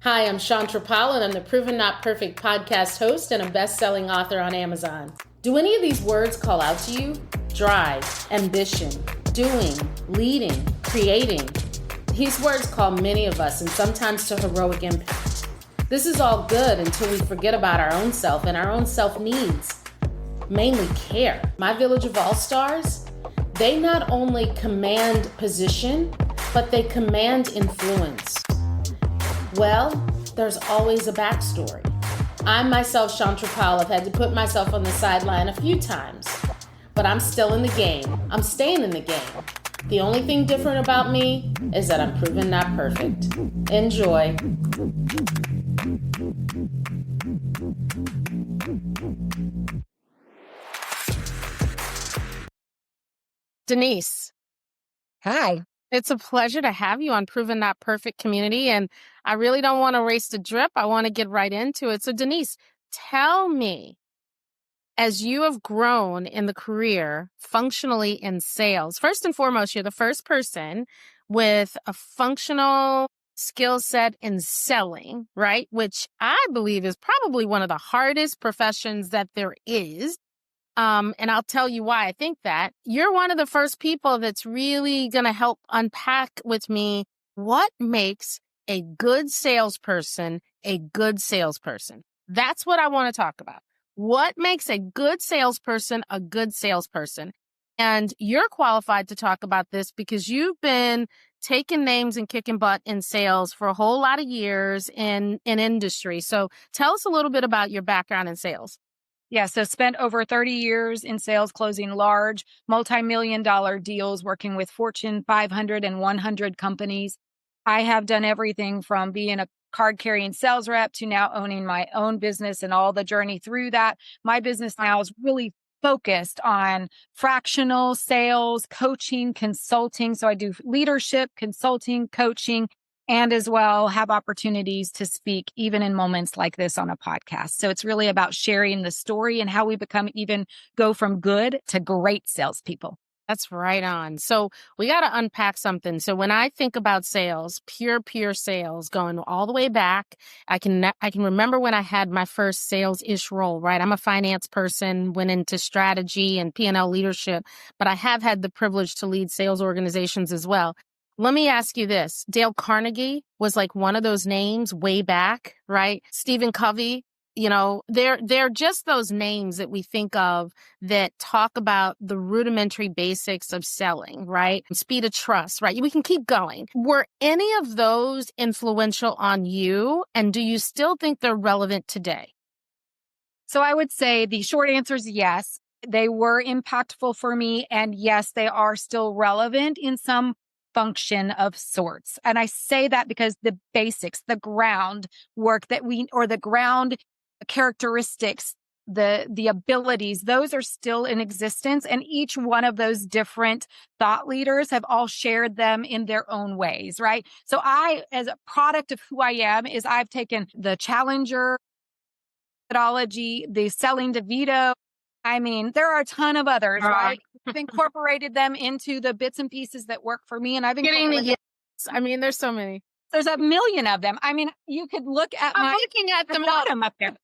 Hi, I'm Chantra Paul, and I'm the Proven Not Perfect podcast host and a best-selling author on Amazon. Do any of these words call out to you? Drive, ambition, doing, leading, creating. These words call many of us, and sometimes to heroic impact. This is all good until we forget about our own self and our own self needs. Mainly care. My Village of All-Stars, they not only command position, but they command influence. Well, there's always a backstory. I myself, Chantra Paul, have had to put myself on the sideline a few times, but I'm still in the game. I'm staying in the game. The only thing different about me is that I'm proven not perfect. Enjoy. Denise. Hi. It's a pleasure to have you on Proven Not Perfect community, and I really don't want to race the drip. I want to get right into it. So Denise, tell me, as you have grown in the career functionally in sales, first and foremost, you're the first person with a functional skill set in selling, right? Which I believe is probably one of the hardest professions that there is. And I'll tell you why I think that. You're one of the first people that's really going to help unpack with me what makes a good salesperson a good salesperson. That's what I want to talk about. What makes a good salesperson a good salesperson? And you're qualified to talk about this because you've been taking names and kicking butt in sales for a whole lot of years in industry. So tell us a little bit about your background in sales. Yeah, so spent over 30 years in sales, closing large, multi-million-dollar deals, working with Fortune 500 and 100 companies. I have done everything from being a card-carrying sales rep to now owning my own business and all the journey through that. My business now is really focused on fractional sales, coaching, consulting. So I do leadership, consulting, coaching, and as well have opportunities to speak even in moments like this on a podcast. So it's really about sharing the story and how we go from good to great salespeople. That's right on. So we got to unpack something. So when I think about sales, pure sales, going all the way back, I can remember when I had my first sales-ish role, right? I'm a finance person, went into strategy and P&L leadership, but I have had the privilege to lead sales organizations as well. Let me ask you this. Dale Carnegie was like one of those names way back, right? Stephen Covey. You know, they're just those names that we think of that talk about the rudimentary basics of selling, right? Speed of trust, right? We can keep going. Were any of those influential on you? And do you still think they're relevant today? So I would say the short answer is yes. They were impactful for me. And yes, they are still relevant in some function of sorts. And I say that because the basics, the ground work the ground characteristics, the abilities, those are still in existence. And each one of those different thought leaders have all shared them in their own ways, right? So as a product of who I am, is I've taken the Challenger methodology, the selling DeVito. I mean, there are a ton of others, right? I've incorporated them into the bits and pieces that work for me. And I've incorporated I mean, there's so many. There's a million of them. I mean, you could look at I'm looking at them. I've got them up there.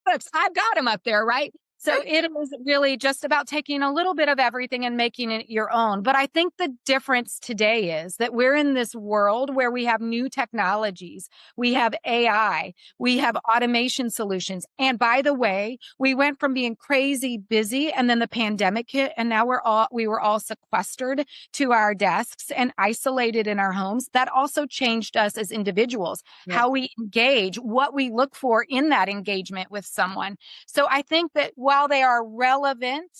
I've got them up there, right? So it is really just about taking a little bit of everything and making it your own. But I think the difference today is that we're in this world where we have new technologies. We have AI. We have automation solutions. And by the way, we went from being crazy busy and then the pandemic hit and now we were all sequestered to our desks and isolated in our homes. That also changed us as individuals, how we engage, what we look for in that engagement with someone. So I think that while they are relevant,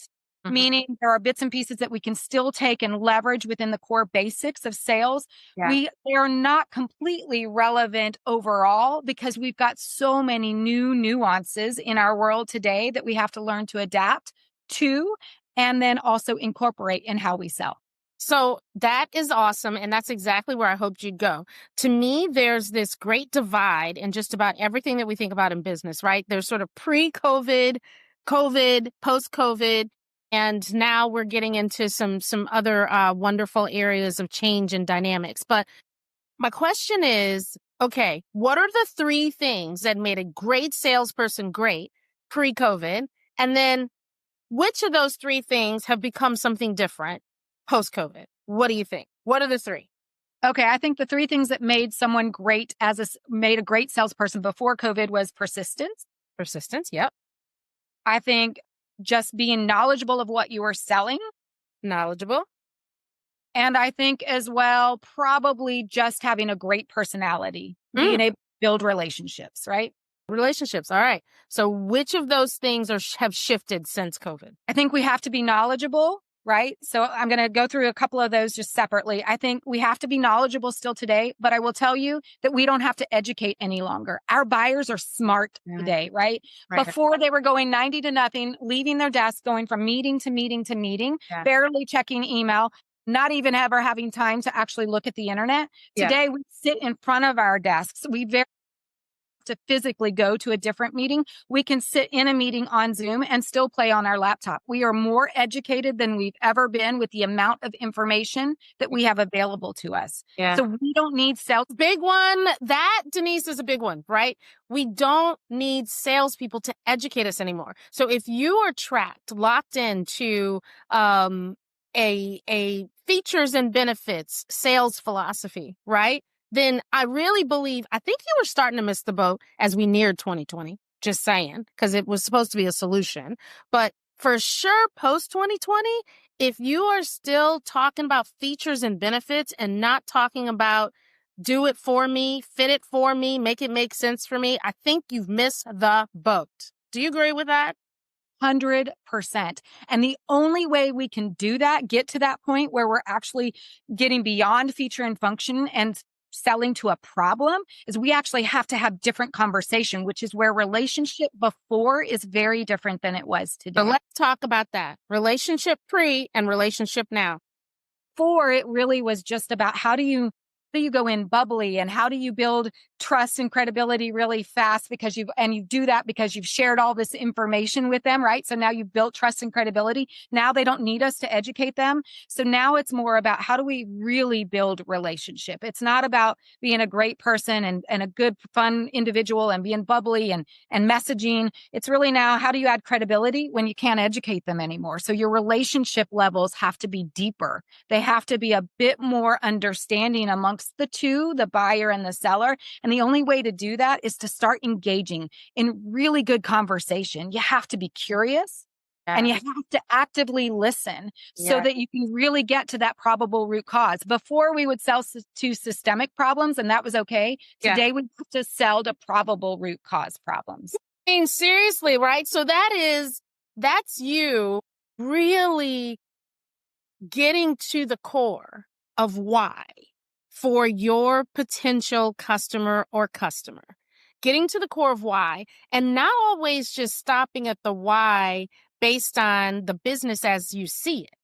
meaning there are bits and pieces that we can still take and leverage within the core basics of sales, they are not completely relevant overall because we've got so many new nuances in our world today that we have to learn to adapt to and then also incorporate in how we sell. So that is awesome. And that's exactly where I hoped you'd go. To me, there's this great divide in just about everything that we think about in business, right? There's sort of pre-COVID, COVID, post-COVID, and now we're getting into some other wonderful areas of change and dynamics. But my question is, Okay, what are the three things that made a great salesperson great pre-COVID? And then which of those three things have become something different post-COVID? What do you think? What are the three? Okay, I think the three things that made someone great made a great salesperson before COVID was persistence. Persistence, yep. I think just being knowledgeable of what you are selling. Knowledgeable. And I think as well, probably just having a great personality, being able to build relationships, right? Relationships. All right. So which of those things have shifted since COVID? I think we have to be knowledgeable, right? So I'm going to go through a couple of those just separately. I think we have to be knowledgeable still today, but I will tell you that we don't have to educate any longer. Our buyers are smart today, right? Before they were going 90 to nothing, leaving their desk, going from meeting to meeting to meeting, barely checking email, not even ever having time to actually look at the internet. Today, we sit in front of our desks. We very to physically go to a different meeting. We can sit in a meeting on Zoom and still play on our laptop. We are more educated than we've ever been with the amount of information that we have available to us. Yeah. So we don't need sales. Big one. That, Denise, is a big one, right? We don't need salespeople to educate us anymore. So if you are tracked, locked into a features and benefits sales philosophy, right? Then I really believe, I think you were starting to miss the boat as we neared 2020, just saying, because it was supposed to be a solution. But for sure, post 2020, if you are still talking about features and benefits and not talking about do it for me, fit it for me, make it make sense for me, I think you've missed the boat. Do you agree with that? 100%. And the only way we can do that, get to that point where we're actually getting beyond feature and function and selling to a problem, is we actually have to have different conversation, which is where relationship before is very different than it was today. So let's talk about that. Relationship pre and relationship now. Before, it really was just about how do you go in bubbly and how do you build trust and credibility really fast because you do that because you've shared all this information with them, right? So now you've built trust and credibility. Now they don't need us to educate them. So now it's more about how do we really build relationship? It's not about being a great person and a good, fun individual and being bubbly and messaging. It's really now how do you add credibility when you can't educate them anymore? So your relationship levels have to be deeper. They have to be a bit more understanding amongst the two, the buyer and the seller. And the only way to do that is to start engaging in really good conversation. You have to be curious and you have to actively listen so that you can really get to that probable root cause. Before we would sell to systemic problems and that was okay. Today we have to sell to probable root cause problems. I mean, seriously, right? So that's you really getting to the core of why for your potential customer or customer. Getting to the core of why, and not always just stopping at the why based on the business as you see it,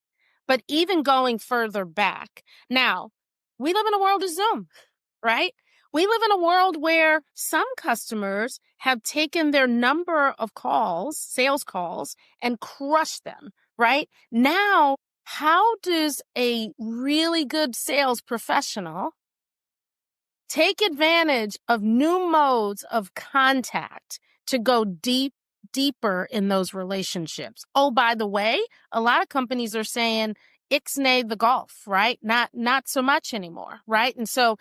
but even going further back. Now, we live in a world of Zoom, right? We live in a world where some customers have taken their number of calls, sales calls, and crushed them, right? Now, how does a really good sales professional take advantage of new modes of contact to go deeper in those relationships? Oh, by the way, a lot of companies are saying ixnay the golf, right? Not so much anymore, right? And so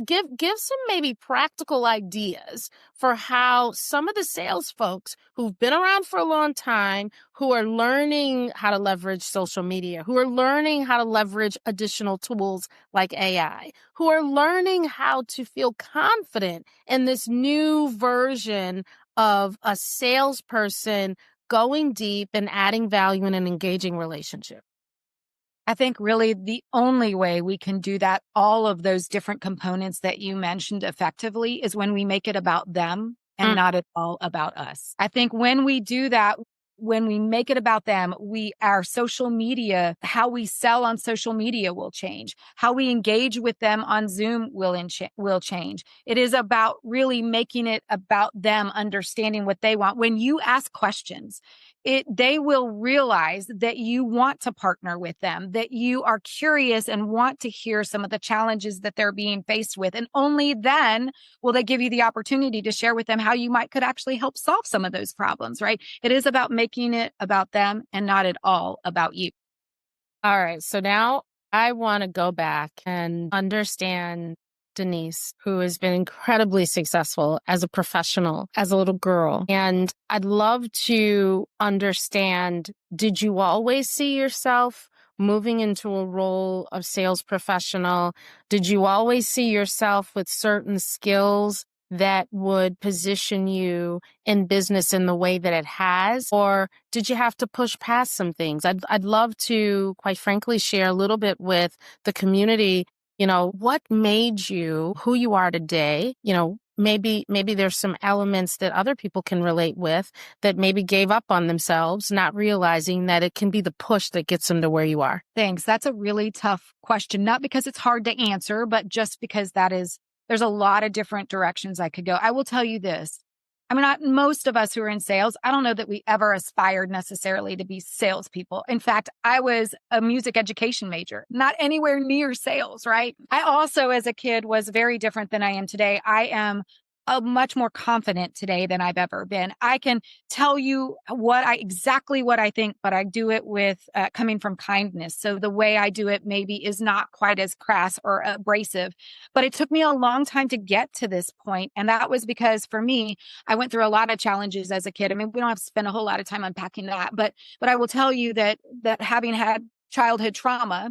give some maybe practical ideas for how some of the sales folks who've been around for a long time, who are learning how to leverage social media, who are learning how to leverage additional tools like AI, who are learning how to feel confident in this new version of a salesperson going deep and adding value in an engaging relationship. I think really the only way we can do that, all of those different components that you mentioned effectively, is when we make it about them and not at all about us. I think when we do that, when we make it about them, our social media, how we sell on social media will change. How we engage with them on Zoom will change. It is about really making it about them, understanding what they want. When you ask questions, they will realize that you want to partner with them, that you are curious and want to hear some of the challenges that they're being faced with. And only then will they give you the opportunity to share with them how you could actually help solve some of those problems, right? It is about making it about them and not at all about you. All right. So now I want to go back and understand Denise, who has been incredibly successful as a professional, as a little girl. And I'd love to understand, did you always see yourself moving into a role of sales professional? Did you always see yourself with certain skills that would position you in business in the way that it has? Or did you have to push past some things? I'd love to, quite frankly, share a little bit with the community, what made you who you are today? Maybe there's some elements that other people can relate with that maybe gave up on themselves, not realizing that it can be the push that gets them to where you are. Thanks. That's a really tough question, not because it's hard to answer, but just because there's a lot of different directions I could go. I will tell you this. I mean, most of us who are in sales, I don't know that we ever aspired necessarily to be salespeople. In fact, I was a music education major, not anywhere near sales, right? I also, as a kid, was very different than I am today. I am much more confident today than I've ever been. I can tell you exactly what I think, but I do it with coming from kindness. So the way I do it maybe is not quite as crass or abrasive, but it took me a long time to get to this point. And that was because for me, I went through a lot of challenges as a kid. I mean, we don't have to spend a whole lot of time unpacking that, but I will tell you that having had childhood trauma,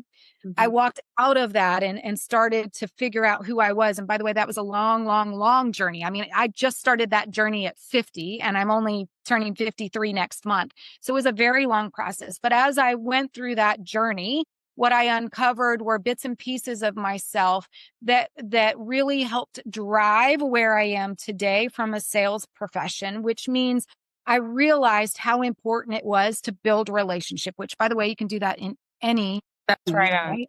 I walked out of that and started to figure out who I was. And by the way, that was a long, long, long journey. I mean, I just started that journey at 50 and I'm only turning 53 next month. So it was a very long process. But as I went through that journey, what I uncovered were bits and pieces of myself that really helped drive where I am today from a sales profession, which means I realized how important it was to build a relationship, which by the way, you can do that in any. That's right.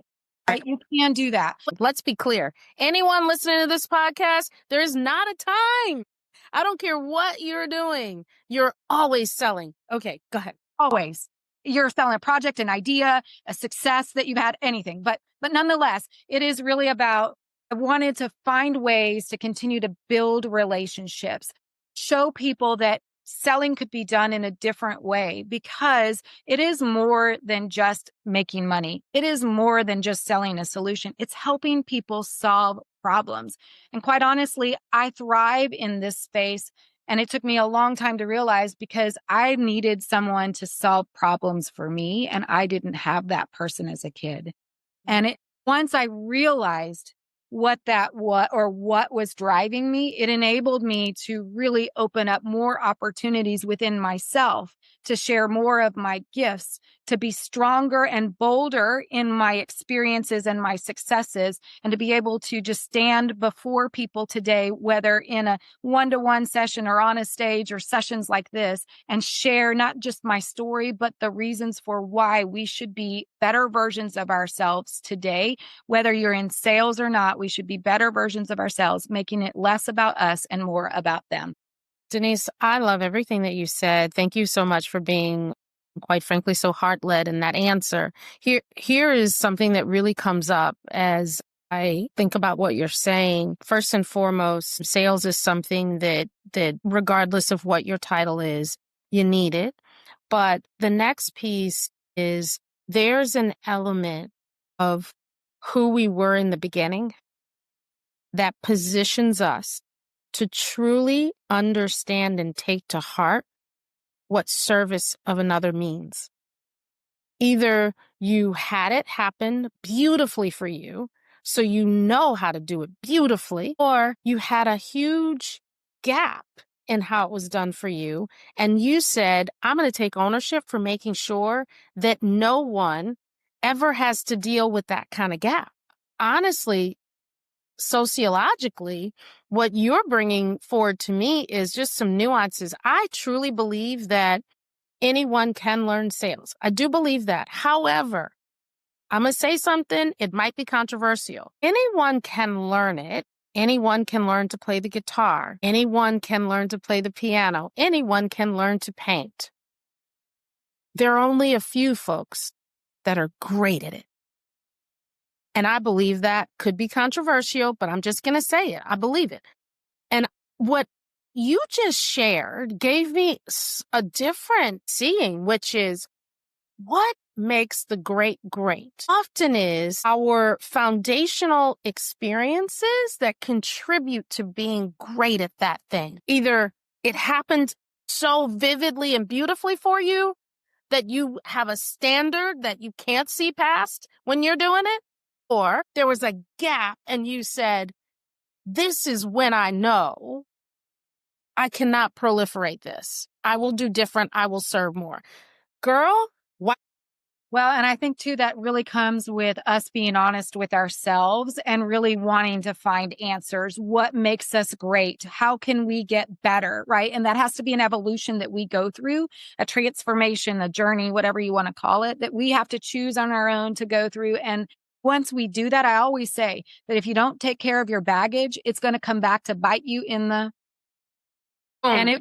Right? You can do that. Let's be clear. Anyone listening to this podcast, there is not a time. I don't care what you're doing. You're always selling. Okay, go ahead. Always. You're selling a project, an idea, a success that you've had, anything. But nonetheless, it is really about, I wanted to find ways to continue to build relationships, show people that selling could be done in a different way because it is more than just making money. It is more than just selling a solution. It's helping people solve problems. And quite honestly, I thrive in this space. And it took me a long time to realize because I needed someone to solve problems for me. And I didn't have that person as a kid. And once I realized what was driving me, it enabled me to really open up more opportunities within myself to share more of my gifts, to be stronger and bolder in my experiences and my successes, and to be able to just stand before people today, whether in a one-to-one session or on a stage or sessions like this, and share not just my story, but the reasons for why we should be better versions of ourselves today. Whether you're in sales or not, we should be better versions of ourselves, making it less about us and more about them. Denise, I love everything that you said. Thank you so much for being, quite frankly, so heart-led in that answer. Here is something that really comes up as I think about what you're saying. First and foremost, sales is something that regardless of what your title is, you need it. But the next piece is there's an element of who we were in the beginning that positions us to truly understand and take to heart what service of another means. Either you had it happen beautifully for you, so you know how to do it beautifully, or you had a huge gap in how it was done for you, and you said, I'm going to take ownership for making sure that no one ever has to deal with that kind of gap. Honestly, sociologically, what you're bringing forward to me is just some nuances. I truly believe that anyone can learn sales. I do believe that. However, I'm going to say something, it might be controversial. Anyone can learn it. Anyone can learn to play the guitar. Anyone can learn to play the piano. Anyone can learn to paint. there are only a few folks that are great at it. And I believe that could be controversial, but I'm just going to say it. I believe it. And what you just shared gave me a different seeing, which is what makes the great great often is our foundational experiences that contribute to being great at that thing. Either it happened so vividly and beautifully for you that you have a standard that you can't see past when you're doing it, or there was a gap and you said, this is when I know I cannot proliferate this. I will do different. I will serve more. Girl, why? Well, and I think too, that really comes with us being honest with ourselves and really wanting to find answers. What makes us great? How can we get better? Right. And that has to be an evolution that we go through, a transformation, a journey, whatever you want to call it, that we have to choose on our own to go through. And once we do that, I always say that if you don't take care of your baggage, it's going to come back to bite you in the and it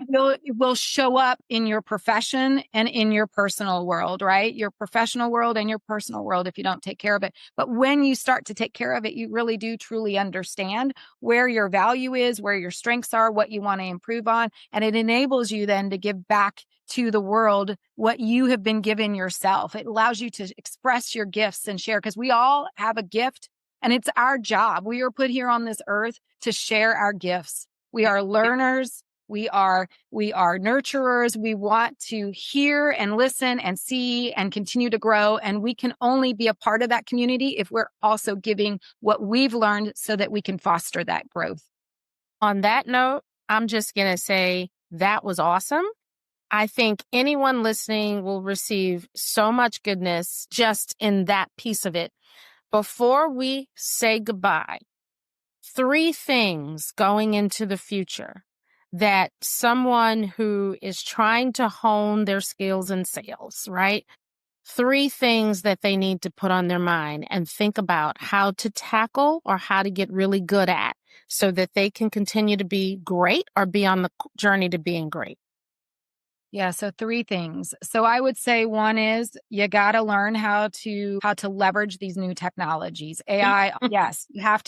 will show up in your profession and in your personal world, right? Your professional world and your personal world if you don't take care of it. But when you start to take care of it, you really do truly understand where your value is, where your strengths are, what you want to improve on. And it enables you then to give back to the world what you have been given yourself. It allows you to express your gifts and share, because we all have a gift and it's our job. We are put here on this earth to share our gifts. We are learners. We are nurturers. We want to hear and listen and see and continue to grow. And we can only be a part of that community if we're also giving what we've learned so that we can foster that growth. On that note, I'm just going to say that was awesome. I think anyone listening will receive so much goodness just in that piece of it. Before we say goodbye, 3 things going into the future that someone who is trying to hone their skills in sales, right? 3 things that they need to put on their mind and think about how to tackle or how to get really good at so that they can continue to be great or be on the journey to being great. Yeah. So 3 things. So I would say one is you got to learn how to leverage these new technologies. AI. Yes, you have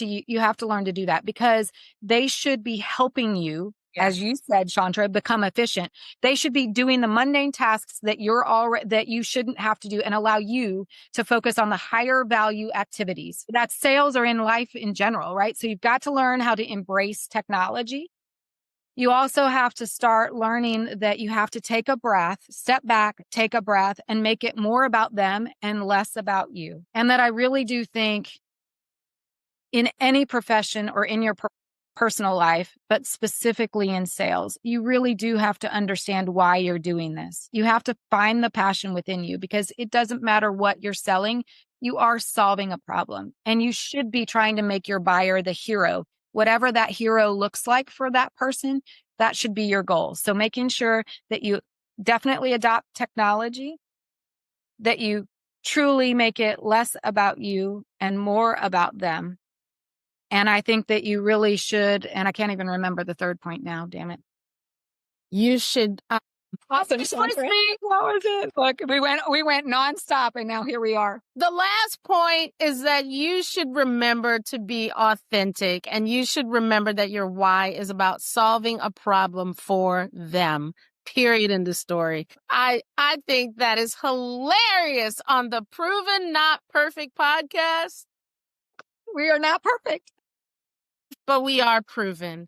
to learn to do that because they should be helping you. Yes. As you said, Chandra, become efficient. They should be doing the mundane tasks that that you shouldn't have to do and allow you to focus on the higher value activities. That's sales or in life in general, right? So you've got to learn how to embrace technology. You also have to start learning that you have to take a breath, step back, take a breath, and make it more about them and less about you. And that I really do think in any profession or in your personal life, but specifically in sales, you really do have to understand why you're doing this. You have to find the passion within you because it doesn't matter what you're selling. You are solving a problem and you should be trying to make your buyer the hero. Whatever that hero looks like for that person, that should be your goal. So making sure that you definitely adopt technology, that you truly make it less about you and more about them. And I think that you really should, and I can't even remember the third point now, damn it. You should. Awesome. What was it? Look, we went nonstop and now here we are. The last point is that you should remember to be authentic and you should remember that your why is about solving a problem for them. Period in the story. I think that is hilarious on the Proven Not Perfect podcast. We are not perfect, but we are proven.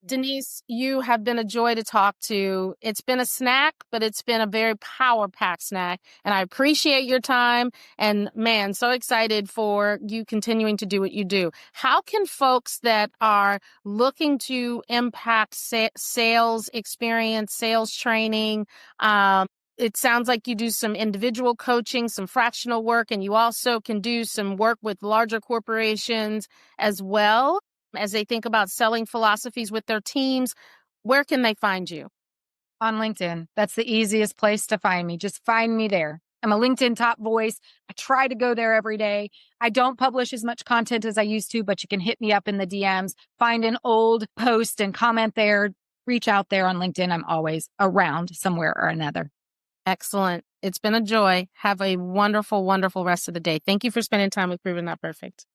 Denise, you have been a joy to talk to. It's been a snack, but it's been a very power-packed snack. And I appreciate your time. And man, so excited for you continuing to do what you do. How can folks that are looking to impact sales experience, sales training, it sounds like you do some individual coaching, some fractional work, and you also can do some work with larger corporations as well. As they think about selling philosophies with their teams, where can they find you? On LinkedIn. That's the easiest place to find me. Just find me there. I'm a LinkedIn top voice. I try to go there every day. I don't publish as much content as I used to, but you can hit me up in the DMs, find an old post and comment there. Reach out there on LinkedIn. I'm always around somewhere or another. Excellent. It's been a joy. Have a wonderful, wonderful rest of the day. Thank you for spending time with Proven Not Perfect.